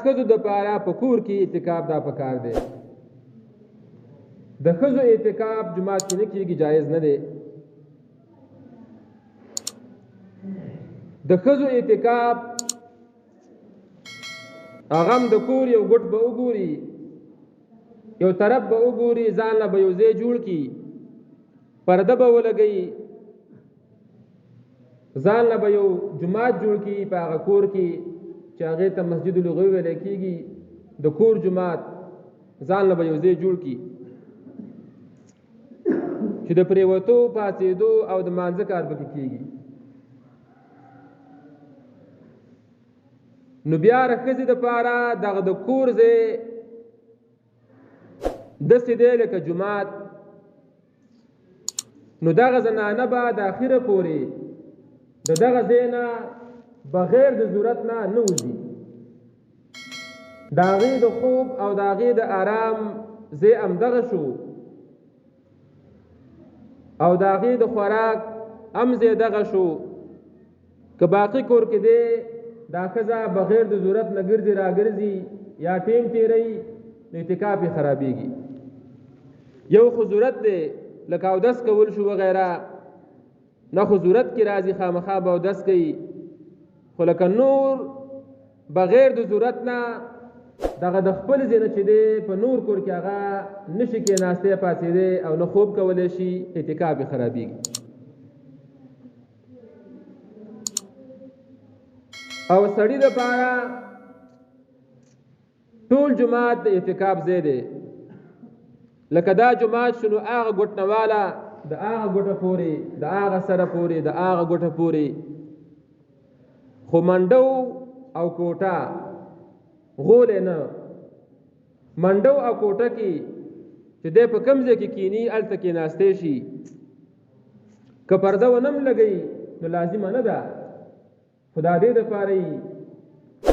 ښځو دپاره په کور کې اعتکاف دا پکار دی. د ښځو اعتکاف جماعت کې نه کېږي، جایز نه دی. د ښځو اعتکاف هغه هم د کور یو ګوټ به وګوري، یو طرف به وګوري، ځان له به یو ځای جوړ کړي، پرده به ولګوي، ځان له به یو جماعت جوړ کړي په هغه کور کې چې هغې ته مسجد لغوي ویلی کېږي، د کور جماعت ځان له به یو ځای جوړ کړي چې د پرېوتو پاڅېدو او د مانځه کار پکې کېږي. نو بیا د ښځې دپاره دغه د کور ځای داسې دی لکه جومات، نو دغه زنانه به د اخره پورې د دغه ځای نه بغیر د ضرورت نه نه وځي. د هغې د خوب او د هغې د آرام ځای همدغه شو او د هغې د خوراک هم ځای دغه شو. که باقي کور کې دی دا ښځه بغیر د ضرورت نه ګرځي راګرځي یا ټیم تیروي، نو اعتکاف یې خرابېږي. یو خو ضرورت دی لکه اودس کول شو وغیره، نه خو ضرورت کې راځي خامخا به اودس کوي، خو لکه نور بغیر د ضرورت نه دغه د خپل ځای نه چې دی په نور کور کې هغه نشي کېناستی پاڅېدی او نه خوب کولی شي، اعتکاف یې خرابېږي. او سړي دپاره ټول جماعت د اعتکاف ځای دی. لکه دا جماعت شنو هغه ګوټ نه واله د هغه ګوټه پورې، د هغه سره پورې، د هغه ګوټه پورې، خو منډو او کوټه غولې نه. منډو او کوټه کې چې دی په کوم ځای کې کیني هلته کېناستی شي. که پرده ونه هم لګوي نو لازمه نه ده، خو د دې دپاره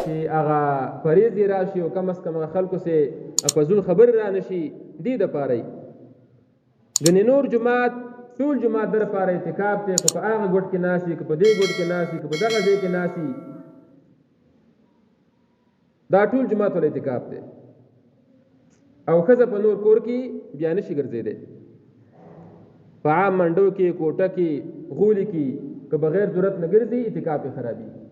چې هغه پریز یې راشي او کم از کم هغه خلکو سې فضول خبرې را نه شي، دې دپاره ګنې نور جماعت ټول جماعت در پاره اعتکاف دی، که په هغه ګوټ کې ناسي، که په دې ګوټ کې ناسي، که په دغه ځای کې ناسي، دا ټول جماعت ول اعتکاف دی. او ښځه په نور کور کې بیا نشي ګرځېدی، په عام منډو کې، کوټه کې، غولي کې که بغیر ضرورت نه ګرځي اعتکاف یې خرابېږي.